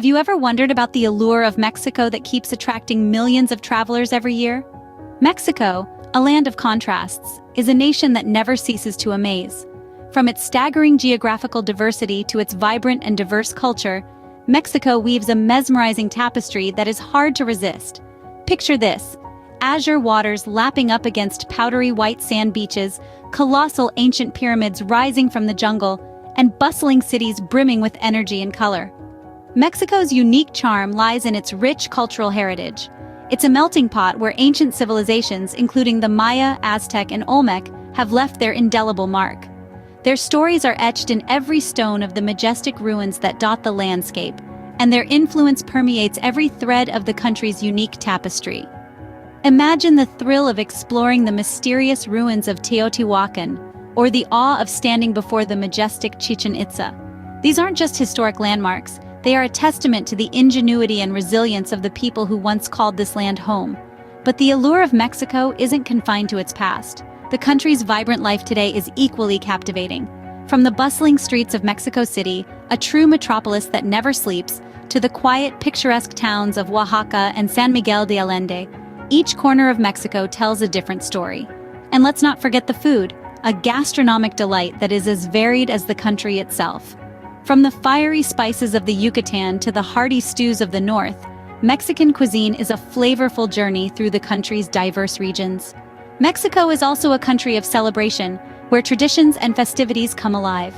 Have you ever wondered about the allure of Mexico that keeps attracting millions of travelers every year? Mexico, a land of contrasts, is a nation that never ceases to amaze. From its staggering geographical diversity to its vibrant and diverse culture, Mexico weaves a mesmerizing tapestry that is hard to resist. Picture this: azure waters lapping up against powdery white sand beaches, colossal ancient pyramids rising from the jungle, and bustling cities brimming with energy and color. Mexico's unique charm lies in its rich cultural heritage. It's a melting pot where ancient civilizations, including the Maya, Aztec, and Olmec, have left their indelible mark. Their stories are etched in every stone of the majestic ruins that dot the landscape, and their influence permeates every thread of the country's unique tapestry. Imagine the thrill of exploring the mysterious ruins of Teotihuacan, or the awe of standing before the majestic Chichen Itza. These aren't just historic landmarks, they are a testament to the ingenuity and resilience of the people who once called this land home. But the allure of Mexico isn't confined to its past. The country's vibrant life today is equally captivating. From the bustling streets of Mexico City, a true metropolis that never sleeps, to the quiet, picturesque towns of Oaxaca and San Miguel de Allende, each corner of Mexico tells a different story. And let's not forget the food, a gastronomic delight that is as varied as the country itself. From the fiery spices of the Yucatan to the hearty stews of the north, Mexican cuisine is a flavorful journey through the country's diverse regions. Mexico is also a country of celebration, where traditions and festivities come alive.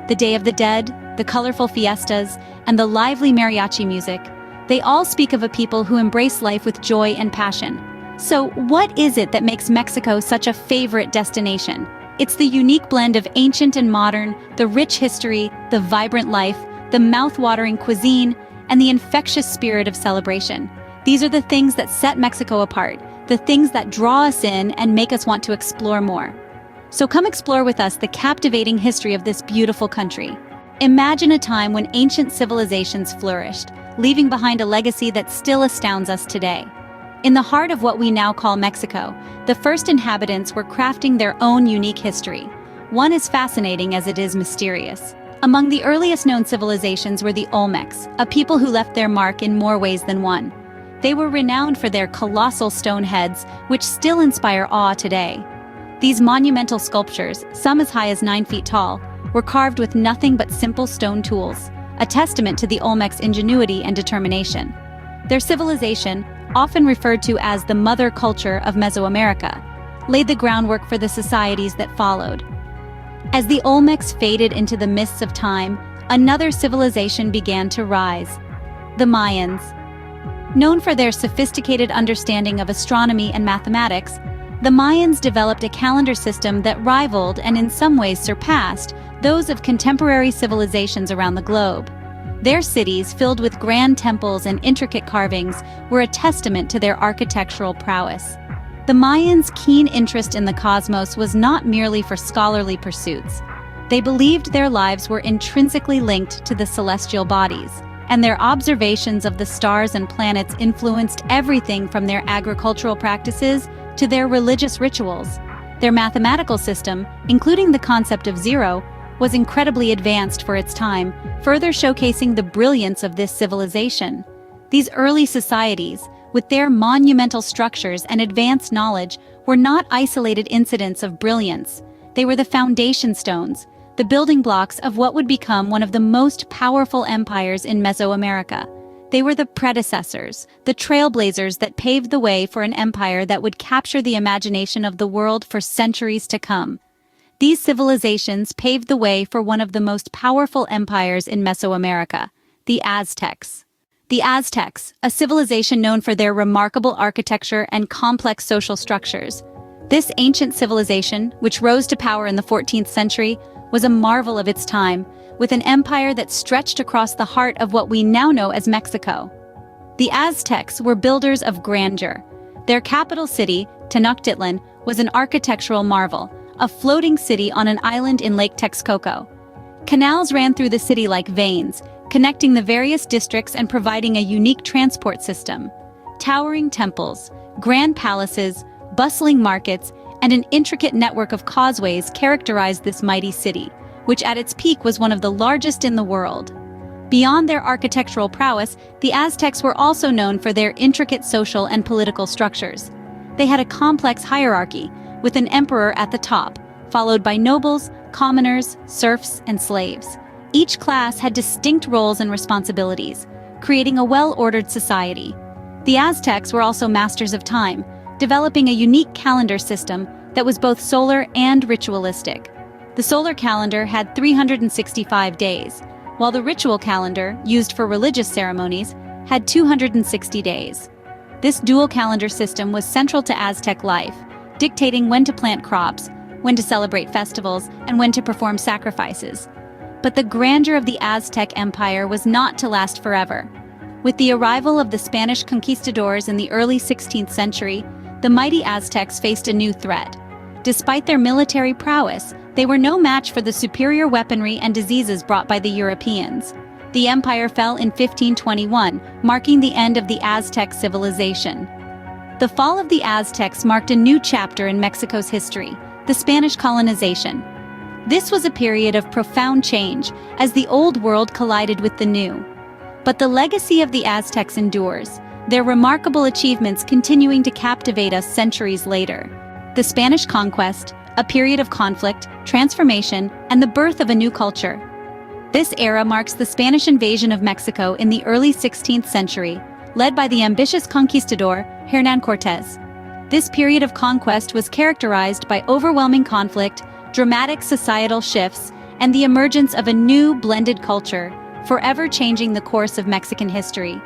The Day of the Dead, the colorful fiestas, and the lively mariachi music, they all speak of a people who embrace life with joy and passion. So, what is it that makes Mexico such a favorite destination? It's the unique blend of ancient and modern, the rich history, the vibrant life, the mouth-watering cuisine, and the infectious spirit of celebration. These are the things that set Mexico apart, the things that draw us in and make us want to explore more. So come explore with us the captivating history of this beautiful country. Imagine a time when ancient civilizations flourished, leaving behind a legacy that still astounds us today. In the heart of what we now call Mexico, the first inhabitants were crafting their own unique history, one as fascinating as it is mysterious. Among the earliest known civilizations were the Olmecs, a people who left their mark in more ways than one. They were renowned for their colossal stone heads, which still inspire awe today. These monumental sculptures, some as high as 9 feet tall, were carved with nothing but simple stone tools, a testament to the Olmecs' ingenuity and determination. Their civilization, often referred to as the mother culture of Mesoamerica, laid the groundwork for the societies that followed. As the Olmecs faded into the mists of time, another civilization began to rise: the Mayans. Known for their sophisticated understanding of astronomy and mathematics, the Mayans developed a calendar system that rivaled and in some ways surpassed those of contemporary civilizations around the globe. Their cities, filled with grand temples and intricate carvings, were a testament to their architectural prowess. The Mayans' keen interest in the cosmos was not merely for scholarly pursuits. They believed their lives were intrinsically linked to the celestial bodies, and their observations of the stars and planets influenced everything from their agricultural practices to their religious rituals. Their mathematical system, including the concept of zero, was incredibly advanced for its time, further showcasing the brilliance of this civilization. These early societies, with their monumental structures and advanced knowledge, were not isolated incidents of brilliance. They were the foundation stones, the building blocks of what would become one of the most powerful empires in Mesoamerica. They were the predecessors, the trailblazers that paved the way for an empire that would capture the imagination of the world for centuries to come. These civilizations paved the way for one of the most powerful empires in Mesoamerica, the Aztecs. The Aztecs, a civilization known for their remarkable architecture and complex social structures. This ancient civilization, which rose to power in the 14th century, was a marvel of its time, with an empire that stretched across the heart of what we now know as Mexico. The Aztecs were builders of grandeur. Their capital city, Tenochtitlan, was an architectural marvel, a floating city on an island in Lake Texcoco. Canals ran through the city like veins, connecting the various districts and providing a unique transport system. Towering temples, grand palaces, bustling markets, and an intricate network of causeways characterized this mighty city, which at its peak was one of the largest in the world. Beyond their architectural prowess, the Aztecs were also known for their intricate social and political structures. They had a complex hierarchy, with an emperor at the top, followed by nobles, commoners, serfs, and slaves. Each class had distinct roles and responsibilities, creating a well-ordered society. The Aztecs were also masters of time, developing a unique calendar system that was both solar and ritualistic. The solar calendar had 365 days, while the ritual calendar, used for religious ceremonies, had 260 days. This dual calendar system was central to Aztec life, dictating when to plant crops, when to celebrate festivals, and when to perform sacrifices. But the grandeur of the Aztec Empire was not to last forever. With the arrival of the Spanish conquistadors in the early 16th century, the mighty Aztecs faced a new threat. Despite their military prowess, they were no match for the superior weaponry and diseases brought by the Europeans. The empire fell in 1521, marking the end of the Aztec civilization. The fall of the Aztecs marked a new chapter in Mexico's history, the Spanish colonization. This was a period of profound change as the old world collided with the new. But the legacy of the Aztecs endures, their remarkable achievements continuing to captivate us centuries later. The Spanish conquest, a period of conflict, transformation, and the birth of a new culture. This era marks the Spanish invasion of Mexico in the early 16th century, led by the ambitious conquistador Hernán Cortés. This period of conquest was characterized by overwhelming conflict, dramatic societal shifts, and the emergence of a new blended culture, forever changing the course of Mexican history.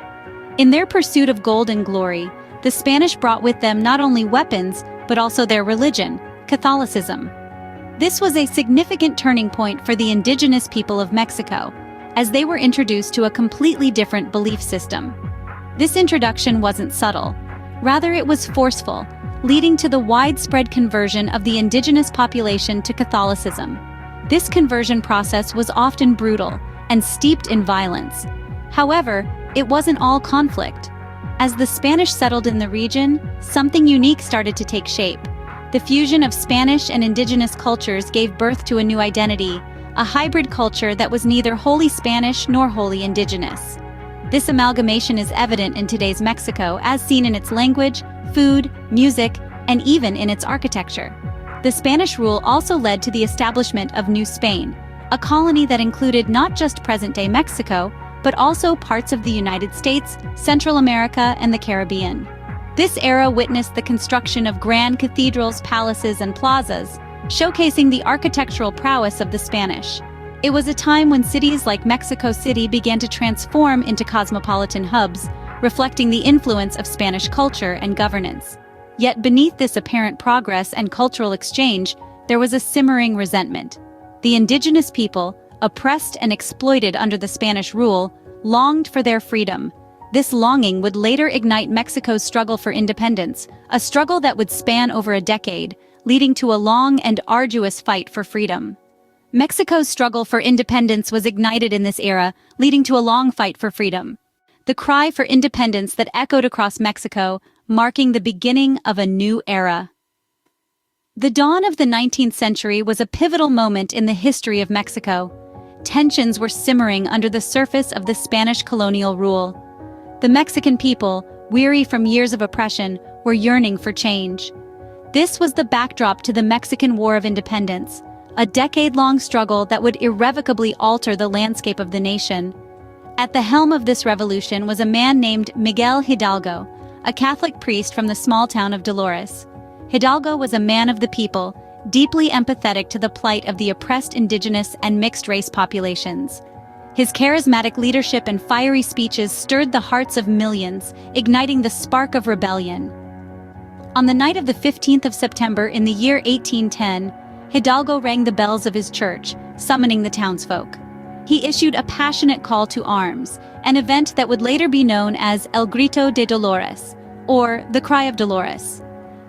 In their pursuit of gold and glory, the Spanish brought with them not only weapons, but also their religion, Catholicism. This was a significant turning point for the indigenous people of Mexico, as they were introduced to a completely different belief system. This introduction wasn't subtle. Rather, it was forceful, leading to the widespread conversion of the indigenous population to Catholicism. This conversion process was often brutal and steeped in violence. However, it wasn't all conflict. As the Spanish settled in the region, something unique started to take shape. The fusion of Spanish and indigenous cultures gave birth to a new identity, a hybrid culture that was neither wholly Spanish nor wholly indigenous. This amalgamation is evident in today's Mexico, as seen in its language, food, music, and even in its architecture. The Spanish rule also led to the establishment of New Spain, a colony that included not just present-day Mexico, but also parts of the United States, Central America, and the Caribbean. This era witnessed the construction of grand cathedrals, palaces, and plazas, showcasing the architectural prowess of the Spanish. It was a time when cities like Mexico City began to transform into cosmopolitan hubs, reflecting the influence of Spanish culture and governance. Yet beneath this apparent progress and cultural exchange, there was a simmering resentment. The indigenous people, oppressed and exploited under the Spanish rule, longed for their freedom. This longing would later ignite Mexico's struggle for independence, a struggle that would span over a decade, leading to a long and arduous fight for freedom. Mexico's struggle for independence was ignited in this era, leading to a long fight for freedom. The cry for independence that echoed across Mexico, marking the beginning of a new era. The dawn of the 19th century was a pivotal moment in the history of Mexico. Tensions were simmering under the surface of the Spanish colonial rule. The Mexican people, weary from years of oppression, were yearning for change. This was the backdrop to the Mexican War of Independence, a decade-long struggle that would irrevocably alter the landscape of the nation. At the helm of this revolution was a man named Miguel Hidalgo, a Catholic priest from the small town of Dolores. Hidalgo was a man of the people, deeply empathetic to the plight of the oppressed indigenous and mixed-race populations. His charismatic leadership and fiery speeches stirred the hearts of millions, igniting the spark of rebellion. On the night of the 15th of September in the year 1810, Hidalgo rang the bells of his church, summoning the townsfolk. He issued a passionate call to arms, an event that would later be known as El Grito de Dolores, or the Cry of Dolores.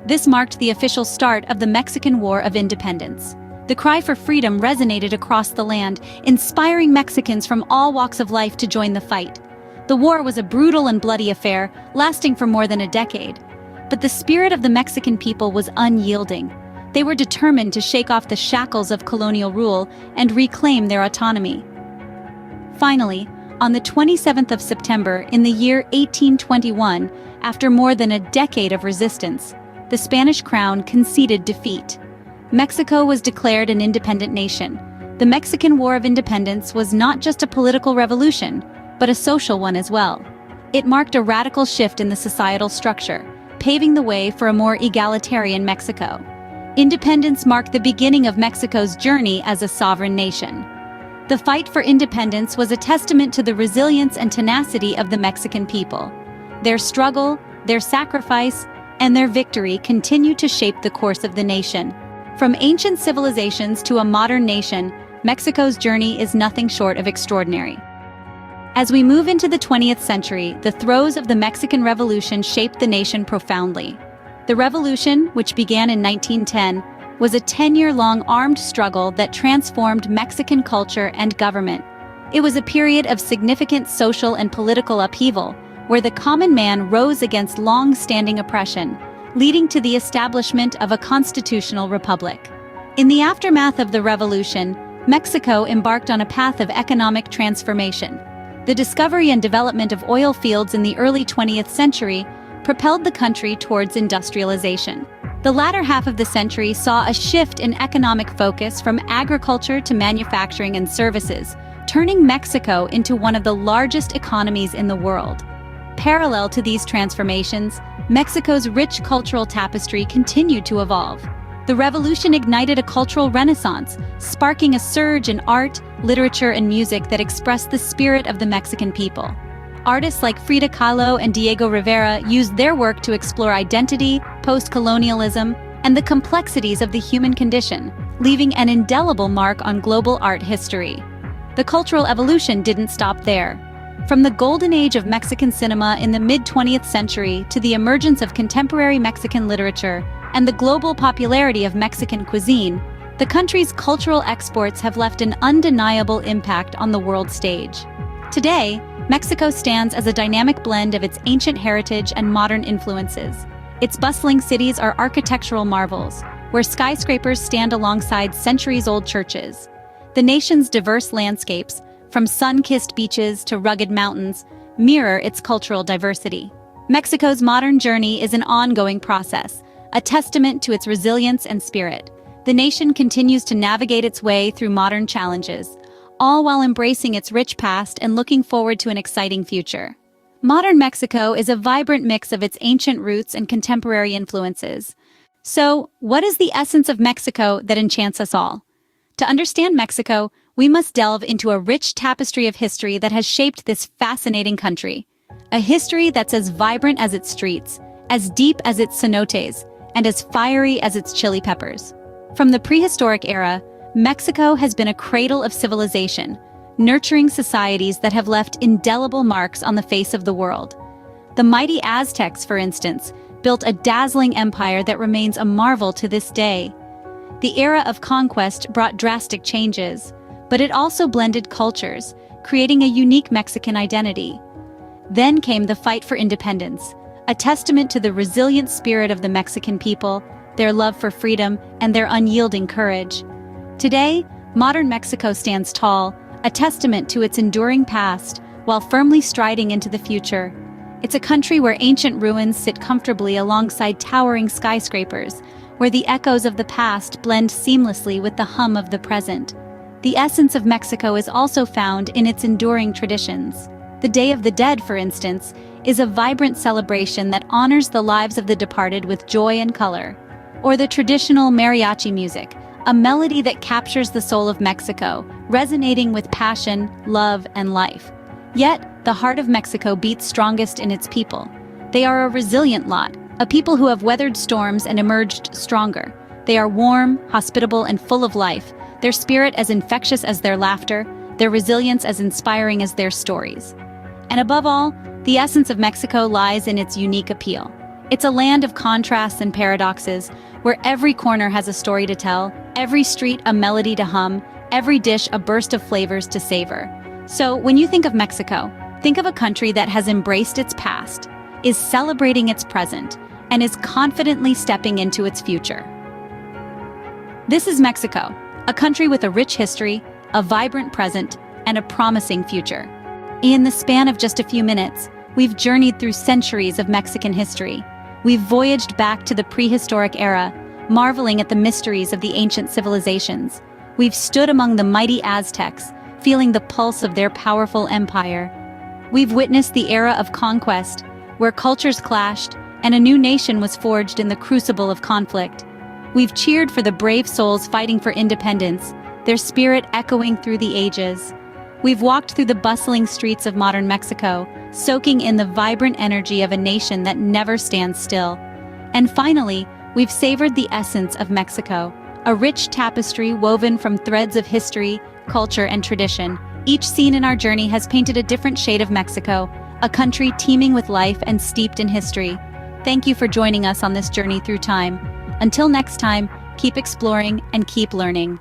This marked the official start of the Mexican War of Independence. The cry for freedom resonated across the land, inspiring Mexicans from all walks of life to join the fight. The war was a brutal and bloody affair, lasting for more than a decade. But the spirit of the Mexican people was unyielding. They were determined to shake off the shackles of colonial rule and reclaim their autonomy. Finally, On the 27th of September in the year 1821, after more than a decade of resistance, the Spanish crown conceded defeat. Mexico was declared an independent nation. The Mexican War of Independence was not just a political revolution, but a social one as well. It marked a radical shift in the societal structure, paving the way for a more egalitarian Mexico. Independence marked the beginning of Mexico's journey as a sovereign nation. The fight for independence was a testament to the resilience and tenacity of the Mexican people. Their struggle, their sacrifice, and their victory continue to shape the course of the nation. From ancient civilizations to a modern nation, Mexico's journey is nothing short of extraordinary. As we move into the 20th century, the throes of the Mexican Revolution shaped the nation profoundly. The revolution, which began in 1910, was a 10-year-long armed struggle that transformed Mexican culture and government. It was a period of significant social and political upheaval, where the common man rose against long-standing oppression, leading to the establishment of a constitutional republic. In the aftermath of the revolution, Mexico embarked on a path of economic transformation. The discovery and development of oil fields in the early 20th century propelled the country towards industrialization. The latter half of the century saw a shift in economic focus from agriculture to manufacturing and services, turning Mexico into one of the largest economies in the world. Parallel to these transformations, Mexico's rich cultural tapestry continued to evolve. The revolution ignited a cultural renaissance, sparking a surge in art, literature, and music that expressed the spirit of the Mexican people. Artists like Frida Kahlo and Diego Rivera used their work to explore identity, post-colonialism, and the complexities of the human condition, leaving an indelible mark on global art history. The cultural evolution didn't stop there. From the golden age of Mexican cinema in the mid-20th century to the emergence of contemporary Mexican literature and the global popularity of Mexican cuisine, the country's cultural exports have left an undeniable impact on the world stage. Today, Mexico stands as a dynamic blend of its ancient heritage and modern influences. Its bustling cities are architectural marvels, where skyscrapers stand alongside centuries-old churches. The nation's diverse landscapes, from sun-kissed beaches to rugged mountains, mirror its cultural diversity. Mexico's modern journey is an ongoing process, a testament to its resilience and spirit. The nation continues to navigate its way through modern challenges, all while embracing its rich past and looking forward to an exciting future. Modern Mexico is a vibrant mix of its ancient roots and contemporary influences. So, what is the essence of Mexico that enchants us all? To understand Mexico, we must delve into a rich tapestry of history that has shaped this fascinating country. A history that's as vibrant as its streets, as deep as its cenotes, and as fiery as its chili peppers. From the prehistoric era, Mexico has been a cradle of civilization, nurturing societies that have left indelible marks on the face of the world. The mighty Aztecs, for instance, built a dazzling empire that remains a marvel to this day. The era of conquest brought drastic changes, but it also blended cultures, creating a unique Mexican identity. Then came the fight for independence, a testament to the resilient spirit of the Mexican people, their love for freedom, and their unyielding courage. Today, modern Mexico stands tall, a testament to its enduring past, while firmly striding into the future. It's a country where ancient ruins sit comfortably alongside towering skyscrapers, where the echoes of the past blend seamlessly with the hum of the present. The essence of Mexico is also found in its enduring traditions. The Day of the Dead, for instance, is a vibrant celebration that honors the lives of the departed with joy and color. Or the traditional mariachi music, a melody that captures the soul of Mexico, resonating with passion, love, and life. Yet, the heart of Mexico beats strongest in its people. They are a resilient lot, a people who have weathered storms and emerged stronger. They are warm, hospitable, and full of life, their spirit as infectious as their laughter, their resilience as inspiring as their stories. And above all, the essence of Mexico lies in its unique appeal. It's a land of contrasts and paradoxes, where every corner has a story to tell, every street a melody to hum, every dish a burst of flavors to savor. So, when you think of Mexico, think of a country that has embraced its past, is celebrating its present, and is confidently stepping into its future. This is Mexico, a country with a rich history, a vibrant present, and a promising future. In the span of just a few minutes, we've journeyed through centuries of Mexican history. We've voyaged back to the prehistoric era, marveling at the mysteries of the ancient civilizations. We've stood among the mighty Aztecs, feeling the pulse of their powerful empire. We've witnessed the era of conquest, where cultures clashed and a new nation was forged in the crucible of conflict. We've cheered for the brave souls fighting for independence, their spirit echoing through the ages. We've walked through the bustling streets of modern Mexico, soaking in the vibrant energy of a nation that never stands still. And finally, we've savored the essence of Mexico, a rich tapestry woven from threads of history, culture, and tradition. Each scene in our journey has painted a different shade of Mexico, a country teeming with life and steeped in history. Thank you for joining us on this journey through time. Until next time, keep exploring and keep learning.